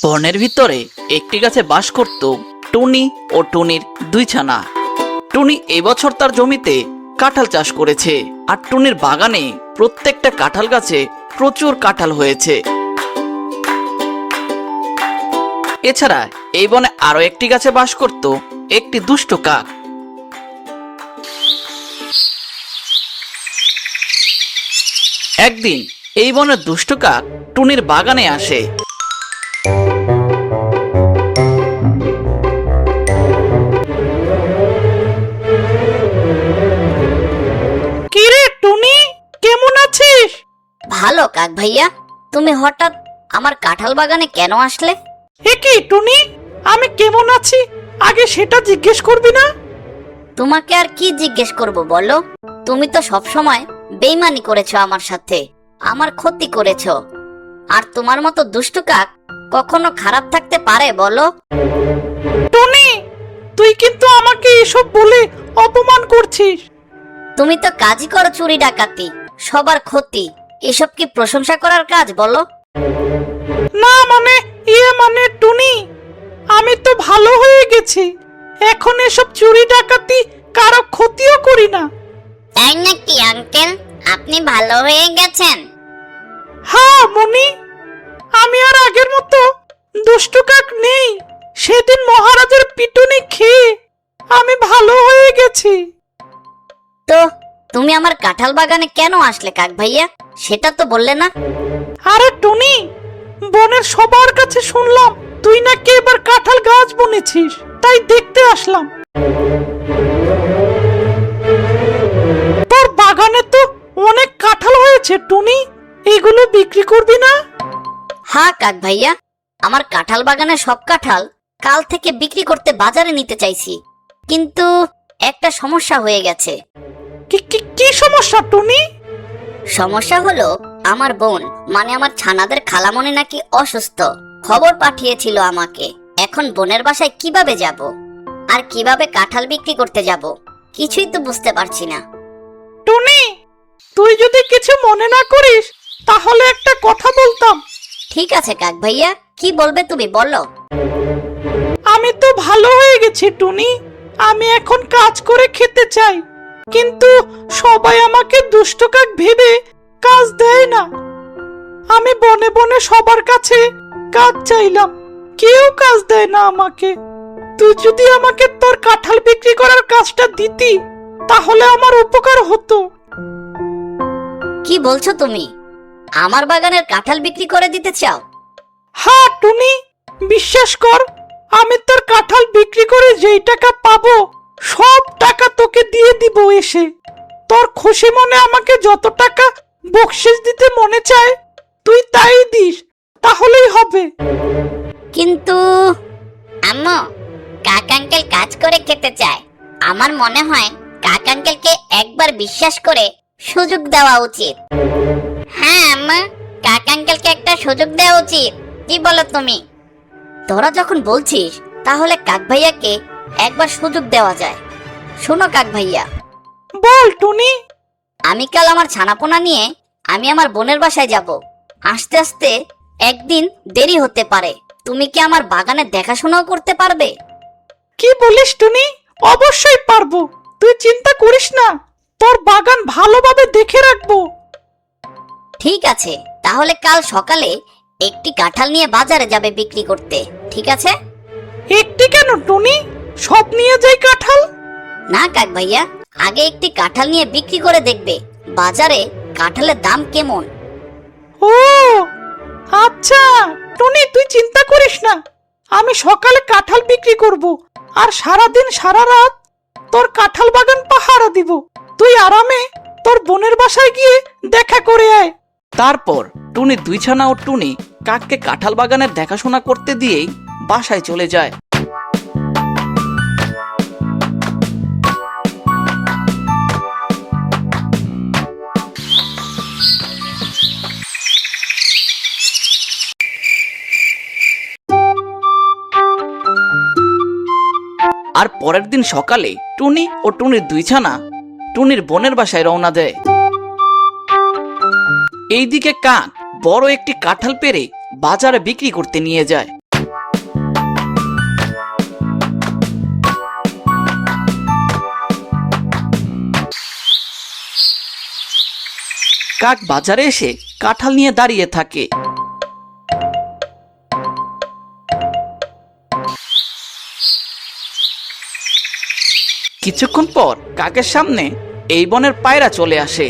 বনের ভিতরে একটি গাছে বাস করত টুনি ও টুনির দুই ছানা। টুনি এবছর তার জমিতে কাঁঠাল চাষ করেছে, আর টুনির বাগানে প্রত্যেকটা কাঁঠাল গাছে প্রচুর কাঁঠাল হয়েছে। এছাড়া এই বনে আরো একটি গাছে বাস করত একটি দুষ্ট কাক। একদিন এই বনের দুষ্ট কাক টুনির বাগানে আসে। কিরে টুনি, কেমন আছিস? ভালো কাক ভাইয়া, তুমি হঠাৎ আমার কাঁঠাল বাগানে কেন আসলে? এ কি টুনি, আমি কেমন আছি আগে সেটা জিজ্ঞেস করবি না? তোমাকে আর কি জিজ্ঞেস করব বলো? তুমি তো সব সময় বেইমানি করেছো আমার সাথে, আমার ক্ষতি করেছো। আর তোমার মতো দুষ্টু কাক কখনো খারাপ থাকতে পারে বলো? টুনি, তুই কিন্তু আমাকে এসব বলে অপমান করছিস। তুমি তো কাজই করো চুরি ডাকাতি, সবার ক্ষতি। এসব কি প্রশংসা করার কাজ বলো? না মানে টুনি, আমি তো ভালো হয়ে গেছি, এখন এসব চুরি ডাকাতি কারো ক্ষতিও করি না। তাই নাকি আঙ্কেল, আপনি ভালো হয়ে গেছেন? হ্যাঁ মনি, আমি আর আগের মতো দুষ্টু কাক নেই। সেদিন মহারাজের পিটুনি খেয়ে আমি ভালো হয়ে গেছি। তো তুমি আমার কাঁঠাল বাগানে কেন আসলে কাক ভাইয়া, সেটা তো বললে না। আরে টুনি, বনের সবার কাছে শুনলাম তুই নাকি এবার কাঁঠাল গাছ বুনেছিস, তাই দেখতে আসলাম। তোর বাগানে তো অনেক কাঁঠাল হয়েছে টুনি, এগুলো বিক্রি করবি না? হ্যাঁ কাক ভাইয়া, আমার কাঁঠাল বাগানে সব কাঁঠাল কাল থেকে বিক্রি করতে বাজারে নিতে চাইছি, কিন্তু একটা সমস্যা হয়ে গেছে। কি সমস্যা টুনি? সমস্যা হলো আমার বোন মানে আমার ছানাদের খালামণি নাকি অসুস্থ, খবর পাঠিয়েছিল আমাকে। এখন বোনের বাসায় কিভাবে যাব আর কিভাবে কাঁঠাল বিক্রি করতে যাব, কিছুই তো বুঝতে পারছি না। টুনি, তুই যদি কিছু মনে না করিস তাহলে একটা কথা বলতাম। ঠিক আছে কাক ভাইয়া, কি বলবে তুমি বলো। আমি তো ভালো হয়ে গেছি টুনি, আমি এখন কাজ করে খেতে চাই, কিন্তু সবাই আমাকে দুষ্ট কাক ভেবে কাজ দেয় না। আমি বনে বনে সবার কাছে কাজ চাইলাম, কেউ কাজ দেয় না আমাকে। তুই যদি আমাকে তোর কাঁঠাল বিক্রি করার কাজটা দিতি তাহলে আমার উপকার হতো। কি বলছো তুমি? আমার বাগানের কাঁঠাল বিক্রি করে দিতে চাও? হ্যাঁ টুনি, বিশ্বাস কর, আমি তোর কাঁঠাল বিক্রি করে যেই টাকা পাবো সব টাকা তোকে দিয়ে দিব এসে। তোর খুশি মনে আমাকে যত টাকা বকশিশ দিতে মনে চায় তুই তাই দিস, তাহলেই হবে। কিন্তু আম্মু, কাক আঙ্কেল কাজ করে খেতে চায়। আমার মনে হয় কাক আঙ্কেলকে একবার বিশ্বাস করে সুযোগ দেওয়া উচিত। হ্যাঁ আম্মু, কাক আঙ্কেলকে একটা সুযোগ দেওয়া উচিত। কি বলো তুমি? তোরা যখন বলছিস তাহলে কাক ভাইয়াকে একবার সুযোগ দেওয়া যায়। শোনো কাক ভাইয়া, বল টুনি। আমি কাল আমার ছানাপোনা নিয়ে আমি আমার বোনের বাসায় যাব। আস্তে আস্তে একদিন দেরি হতে পারে, তুমি কি আমার বাগানে দেখাশোনাও করতে পারবে? কি বলিস টুনি? অবশ্যই পারবো, তুই চিন্তা করিস না, তোর বাগান ভালোভাবে দেখে রাখবো। ঠিক আছে, তাহলে কাল সকালে একটি কাঁঠাল নিয়ে বাজারে যাবে বিক্রি করতে, ঠিক আছে? একটি কেন টুনি, সব নিয়ে যাই কাঁঠাল। না কাক ভাইয়া, আগে একটি কাঁঠাল নিয়ে বিক্রি করে দেখবে বাজারে কাঁঠালের দাম কেমন। ও আচ্ছা টুনি, তুই চিন্তা করিস না, আমি সকালে কাঁঠাল বিক্রি করব আর সারাদিন সারা রাত তোর কাঁঠাল বাগান পাহারা দিব। তুই আরামে তোর বোনের বাসায় গিয়ে দেখা করে আয়। তারপর টুনি দুই ছানা ও টুনি কাককে কাঁঠাল বাগানের দেখাশোনা করতে দিয়েই বাসায় চলে যায়। আর পরের দিন সকালে টুনি ও টুনির দুই ছানা টুনির বোনের বাসায় রওনা দেয়। এইদিকে কাক বড় একটি কাঁঠাল পেড়ে বাজারে বিক্রি করতে নিয়ে যায়। কাক বাজারে এসে কাঁঠাল নিয়ে দাঁড়িয়ে থাকে। কিছুক্ষণ পর কাকের সামনে এই বনের পায়রা চলে আসে।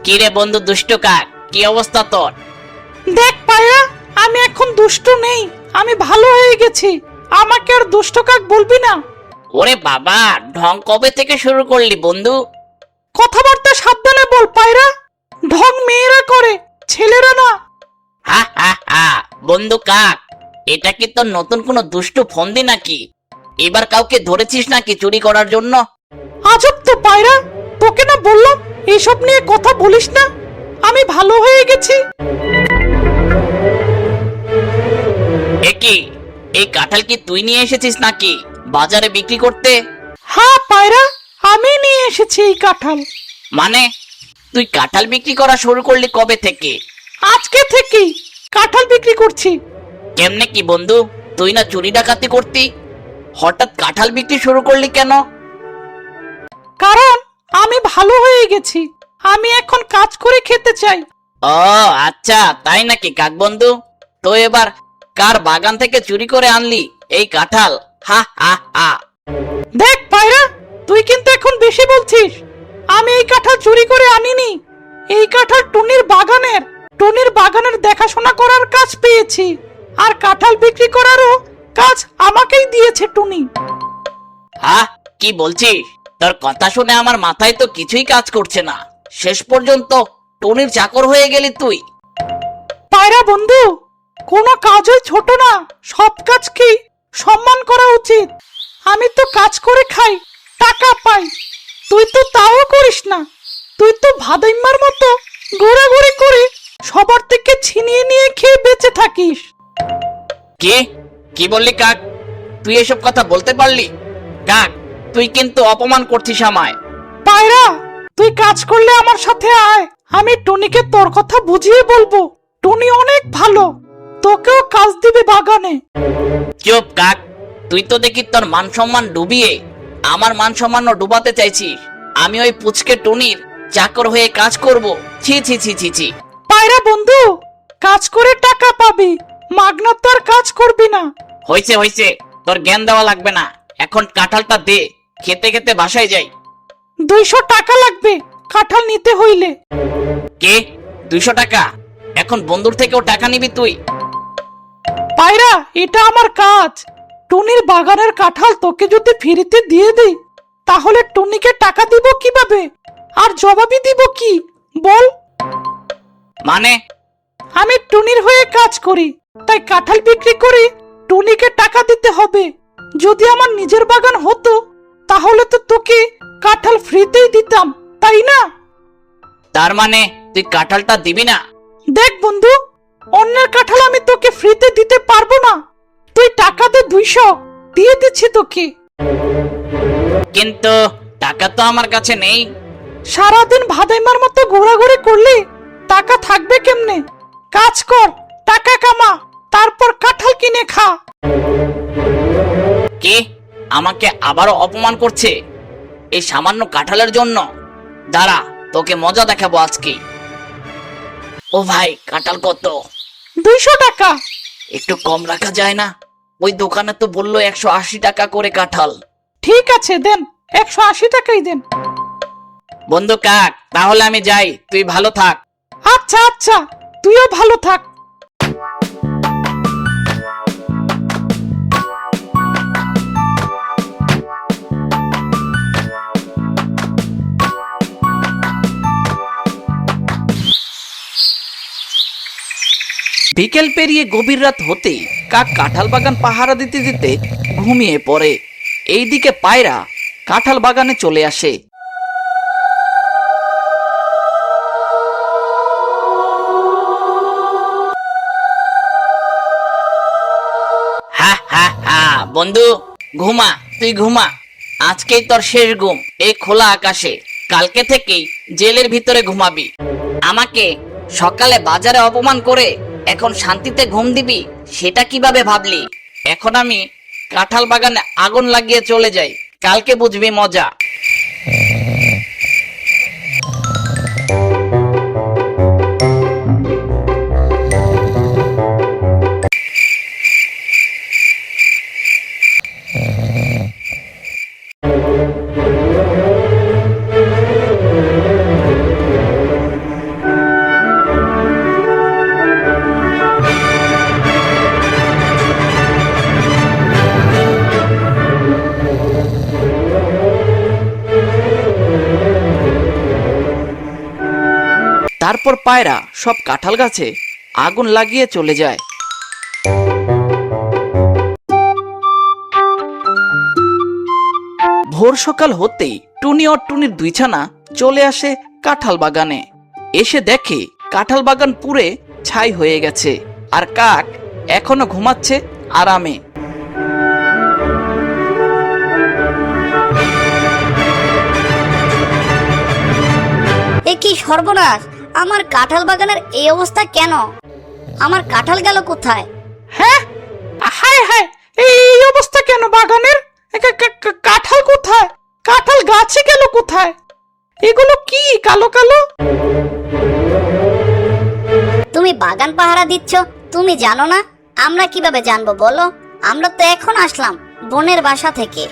কিরে বন্ধু দুষ্ট কাক, কি অবস্থা তোর? দেখ পায়রা, আমি এখন দুষ্ট নেই, আমি ভালো হয়ে গেছি। আমাকে আর দুষ্ট কাক বলবি না। ওরে বাবা, ঢং কবে থেকে শুরু করলি বন্ধু? কথাবার্তা সাবধানে বল পায়রা, ঢং মেয়েরা করে, ছেলেরা না। হা হা হা, বন্ধু কাক, এটা কি তোর নতুন কোনো দুষ্টু ফন্দি নাকি? এবার কাউকে ধরেছিস নাকি চুরি করার জন্য? আজব তো পায়রা, তোকে না বললাম এসব নিয়ে কথা বলিস না। আমি ভালো হয়ে গেছি। একি, এই কাঁঠাল কি তুই নিয়ে এসেছিস নাকি বাজারে বিক্রি করতে? হ্যাঁ পায়রা, আমি নিয়ে এসেছি এই কাঁঠাল। মানে তুই কাঁঠাল বিক্রি করা শুরু করলি কবে থেকে? আজকে থেকেই কাঁঠাল বিক্রি করছি। কেমনে কি বন্ধু, তুই না চুরি ডাকাতি করতি, হঠাৎ কাঁঠাল বিক্রি শুরু করলি কেন? কারণ আমি ভালো হয়ে গেছি, আমি এখন কাজ করে খেতে চাই। ও আচ্ছা, তাই নাকি কাক বন্ধু? তো এবার কার বাগান থেকে চুরি করে আনলি এই কাঁঠাল? হা হা হা। দেখ পায়রা, তুই কিন্তু এখন বেশি বলছিস। আমি এই কাঁঠাল চুরি করে আনিনি, এই কাঁঠাল টুনির বাগানের। টুনির বাগানের দেখাশোনা করার কাজ পেয়েছি, আর কাঁঠাল বিক্রি করারও কাজ আমাকেই দিয়েছে টুনি। হা, কি বলছিস? তোর কথা শুনে আমার মাথায় তো কিছুই কাজ করছে না। শেষ পর্যন্ত টুনির চাকর হয়ে গেলি তুই। পায়রা বন্ধু, কোনো কাজই ছোট না, সব কাজকেই সম্মান করা উচিত। আমি তো কাজ করে খাই, টাকা পাই, তুই তো তাও করিস না। তুই তো ভাদাইম্মার মতো ঘোরাঘুরি করে সবার থেকে ছিনিয়ে নিয়ে খেয়ে বেঁচে থাকিস। কি কি বললি কাক? তুই এসব কথা বলতে পারলি? কাক, তুই কিন্তু অপমান করছিস আমায়। পায়রা, তুই কাজ করলে আমার সাথে আয়, আমি টুনিকে তোর কথা বুঝিয়ে বলবো। টুনি অনেক ভালো, তোকেও কাজ দিবে বাগানে। চুপ কাক, তুই তো দেখি তোর মান সম্মান ডুবিয়ে আমার মান সম্মানও ডুবাতে চাইছিস। আমি ওই পুচকে টুনির চাকর হয়ে কাজ করব? ছি ছি ছি ছি ছি। পায়রা বন্ধু, কাজ করে টাকা পাবি, মাগনা তো আর কাজ করবি না। হইছে হইছে, তোর জ্ঞান দেওয়া লাগবে না। এখন কাঁঠালটা দে, খেতে খেতে বাসায় যাই। 200 টাকা লাগবে কাঁঠাল নিতে হইলে। কে? 200 টাকা? এখন বন্ধুর থেকেও টাকা নিবি তুই? পায়রা, এটা আমার কাজ। টুনির বাগানের কাঁঠাল তোকে যদি ফ্রিতে দিয়ে দেই, তাহলে টুনিকে টাকা দিব কিভাবে, আর জবাবই দিব কি বল? মানে? আমি টুনির হয়ে কাজ করি, তাই কাঁঠাল বিক্রি করে টুনিকে টাকা দিতে হবে। যদি আমার নিজের বাগান হতো, তাহলে তো তোকে কাঁঠাল ফ্রিতেই দিতাম, তাই না? তার মানে তুই কাঁঠালটা দিবি না? দেখ বন্ধু, অন্যের কাঁঠাল আমি তোকে ফ্রিতে দিতে পারবো না। তুই টাকা দে, 200 দিয়ে দিচ্ছি তোকে। কিন্তু টাকা তো আমার কাছে নেই। সারাদিন ভাদাইমার মতো ঘোরাঘুরি করলে টাকা থাকবে কেমনে? কাজ কর, টাকা কামা, তারপর কাঁঠাল কিনে খা। কে আমাকে আবারও অপমান করছে এই সামান্য কাঁঠালের জন্য? দাঁড়া, তোকে মজা দেখাবো আজকে। ও ভাই, কাঁঠাল কত? 200 টাকা। একটু কম রাখা যায় না? ওই দোকানে তো বললো 180 টাকা করে কাঁঠাল। ঠিক আছে, দেন, 180 টাকাই দেন। বন্ধু কাক, তাহলে আমি যাই, তুই ভালো থাক। আচ্ছা আচ্ছা, তুইও ভালো থাক। বিকেল পেরিয়ে গভীর রাত হতেই কাক কাঁঠাল বাগান পাহারা দিতে দিতে ঘুমিয়ে পড়ে। এইদিকে পায়রা কাঁঠাল বাগানে চলে আসে। হা হা হা, বন্ধু ঘুমা, তুই ঘুমা, আজকেই তোর শেষ ঘুম এই খোলা আকাশে। কালকে থেকেই জেলের ভিতরে ঘুমাবি। আমাকে সকালে বাজারে অপমান করে এখন শান্তিতে ঘুম দিবি, সেটা কিভাবে ভাবলি? এখন আমি কাঁঠাল বাগানে আগুন লাগিয়ে চলে যাই, কালকে বুঝবি মজা। তারপর পায়রা সব কাঁঠাল গাছে আগুন লাগিয়ে চলে যায়। ভোর সকাল হতেই টুনি আর টুনির দুই ছানা চলে আসে কাঁঠাল বাগানে। এসে দেখে কাঁঠাল বাগান পুড়ে ছাই হয়ে গেছে, আর কাক এখনো ঘুমাচ্ছে আরামে। এ কি সর্বনাশ! আমার কাঁঠাল বাগানের এই অবস্থা কেন? আমার কাঁঠাল গেল কোথায়? হ্যাঁ, হায় হায়, এই অবস্থা কেন বাগানের? কাঁঠাল কোথায়? কাঁঠাল গাছে গেল কোথায়? এগুলো কি কালো কালো? তুমি বাগান পাহারা দিচ্ছ, তুমি জানো না? আমরা কিভাবে জানবো বলো? আমরা তো এখন আসলাম বোনের বাসা থেকে।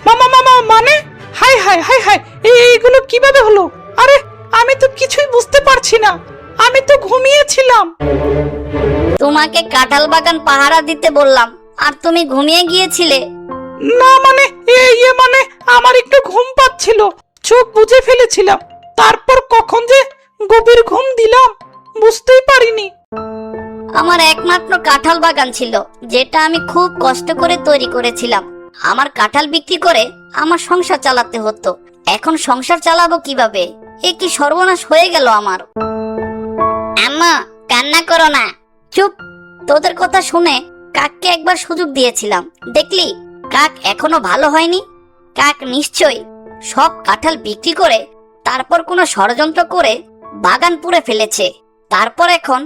মামা মামা মানে? হায় হায় হায় হায়, এইগুলো কিভাবে হলো? আরে আমি তো কিছুই বুঝতে পারছি না, আমি তো ঘুমিয়েছিলাম। তোমাকে কাঁঠাল বাগান পাহারা দিতে বললাম আর তুমি ঘুমিয়ে গিয়েছিলে। না মানে মানে আমার একটু ঘুম পাচ্ছিল, চোখ বুজে ফেলেছিলাম। তারপর কখন যে গভীর ঘুম দিলাম বুঝতেই পারিনি। আমার একমাত্র কাঁঠাল বাগান ছিল, যেটা আমি খুব কষ্ট করে তৈরি করেছিলাম। আমার কাঁঠাল বিক্রি করে আমার সংসার চালাতে হতো। এখন সংসার চালাবো কিভাবে? এ কি সর্বনাশ হয়ে গেল আমার। আম্মা, কান্না করো না। চুপ! তোদের কথা শুনে কাককে একবার সুযোগ দিয়েছিলাম, দেখলি কাক এখনো ভালো হয়নি। কাক নিশ্চয়ই সব কাঁঠাল বিক্রি করে তারপর কোনো ষড়যন্ত্র করে বাগান পুড়ে ফেলেছে। তারপর এখন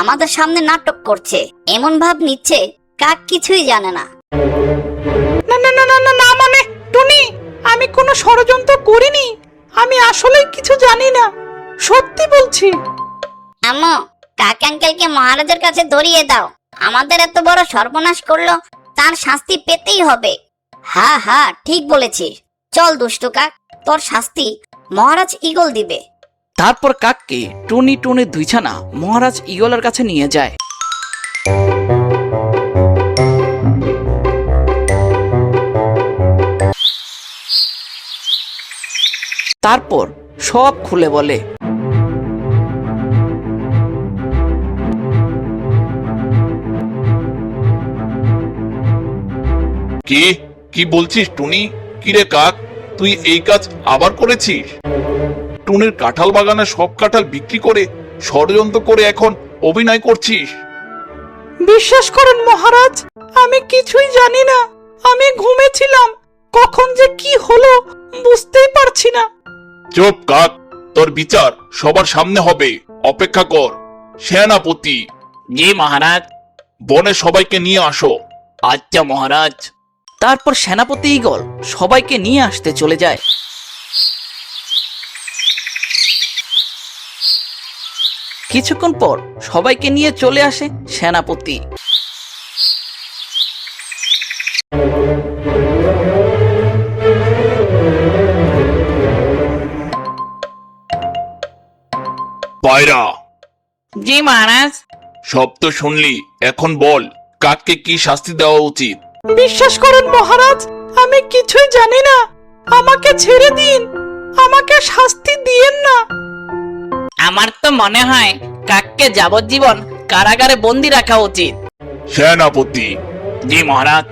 আমাদের সামনে নাটক করছে, এমন ভাব নিচ্ছে কাক কিছুই জানে না। না না না না না না মানে টুনি, আমি কোনো ষড়যন্ত্র করিনি। আমি আসলে কিছু জানি না, সত্যি বলছি। আম্মু, কাক আঙ্কেলকে মহারাজের কাছে ধরিয়ে দাও। আমাদের এত বড় সর্বনাশ করলো, তার শাস্তি পেতেই হবে। হ্যাঁ হ্যাঁ, ঠিক বলেছিস। চল দুষ্টু কাক, তোর শাস্তি মহারাজ ঈগল দিবে। তারপর কাককে টুনি টুনির দুই ছানা মহারাজ ঈগলের কাছে নিয়ে যায়। তারপর সব খুলে বলে। কি কি বলছিস টুনি? কিরে কাক, তুই এই কাজ আবার করেছিস? টুনির কাঁঠাল বাগানে সব কাঁঠাল বিক্রি করে ষড়যন্ত্র করে এখন অভিনয় করছিস? বিশ্বাস করেন মহারাজ, আমি কিছুই জানি না। আমি ঘুমেছিলাম, কখন যে কি হলো বুঝতেই পারছি না। চুপ কাক, তোর বিচার সবার সামনে হবে, অপেক্ষা কর। সেনাপতি, জি মহারাজ। বনে সবাইকে নিয়ে আসো। আচ্ছা মহারাজ। তারপর সেনাপতি ঈগল সবাইকে নিয়ে আসতে চলে যায়। কিছুক্ষণ পর সবাইকে নিয়ে চলে আসে সেনাপতি। পায়রা, জি মহারাজ। সব তো শুনলি, এখন বল কাককে কি শাস্তি দেওয়া উচিত? বিশ্বাস করেন মহারাজ, আমি কিছুই জানি না। আমাকে ছেড়ে দিন, আমাকে শাস্তি দিয়েন না। আমার তো মনে হয় কাককে যাবজ্জীবন কারাগারে বন্দি রাখা উচিত। সেনাপতি, জি মহারাজ।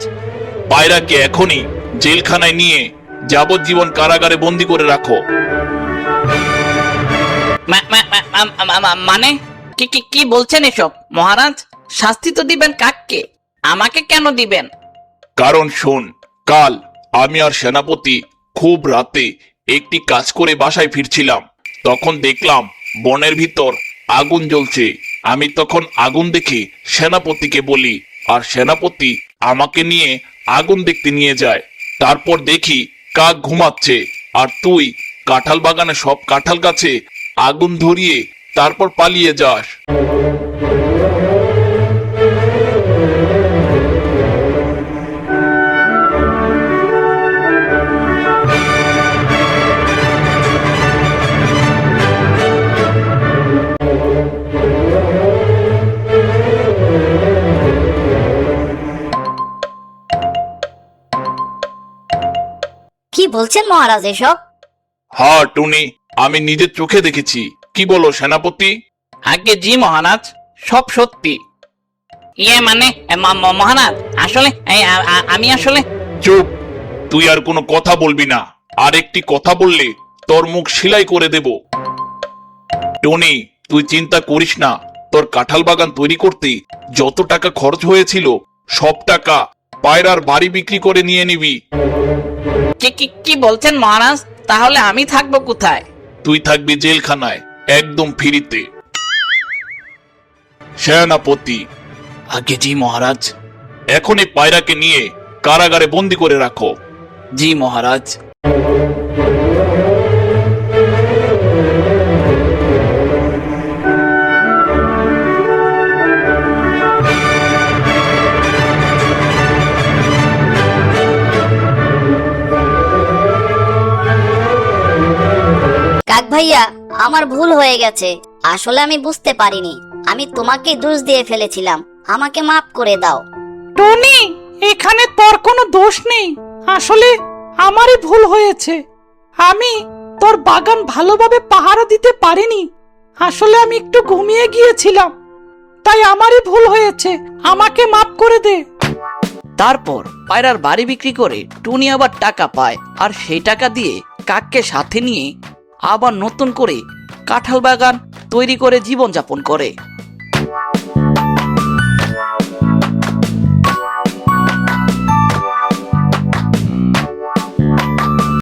পায়রাকে এখনই জেলখানায় নিয়ে যাবজ্জীবন কারাগারে বন্দি করে রাখো। মানে কি কি কি বলছেন এসব মহারাজ? শাস্তি তো দিবেন কাককে, আমাকে কেন দিবেন? কারণ শোন, কাল আমি আর সেনাপতি খুব রাতে একটি কাজ করে বাসায় ফিরছিলাম। তখন দেখলাম বনের ভিতর আগুন জ্বলছে। আমি তখন আগুন দেখে সেনাপতিকে বলি, আর সেনাপতি আমাকে নিয়ে আগুন দেখতে নিয়ে যায়। তারপর দেখি কাক ঘুমাচ্ছে, আর তুই কাঁঠাল বাগানে সব কাঁঠাল গাছে আগুন ধরিয়ে তারপর পালিয়ে যাস। কি বলছেন মহারাজ এসব? হ্যাঁ টুনি, আমি নিজের চোখে দেখেছি। কি বলো সেনাপতি? আগে জি মহারাজ, সব সত্যি। ইয়ে মানে মহারাজ, আসলে আমি আসলে। চুপ! তুই আর কোনো কথা বলবি না। আর একটি কথা বললে তোর মুখ সেলাই করে দেব। টনি, তুই চিন্তা করিস না। তোর কাঁঠাল বাগান তৈরি করতে যত টাকা খরচ হয়েছিল সব টাকা পায়রার বাড়ি বিক্রি করে নিয়ে নিবি। কি বলছেন মহারাজ? তাহলে আমি থাকবো কোথায়? তুই থাকবি জেলখানায়, একদম ফ্রিতে। সেনাপতি, আগে জি মহারাজ। এখন এই পায়রাকে নিয়ে কারাগারে বন্দি করে রাখো। জি মহারাজ। কাক ভাইয়া, আমার ভুল হয়ে গেছে। আসলে আমি বুঝতে পারিনি। আমি তোমাকে দোষ দিয়ে ফেলেছিলাম। আমাকে মাফ করে দাও। টনি, এখানে তোর কোনো দোষ নেই। আসলে আমারই ভুল হয়েছে। আমি তোর বাগান ভালোভাবে পাহারা দিতে পারিনি। আসলে আমি একটু ঘুমিয়ে গিয়েছিলাম, তাই আমারই ভুল হয়েছে। আমাকে মাফ করে দে। তারপর পায়রার বাড়ি বিক্রি করে টুনি আবার টাকা পায়, আর সেই টাকা দিয়ে কাককে সাথে নিয়ে আবার নতুন করে কাঁঠাল বাগান তৈরি করে জীবনযাপন করে।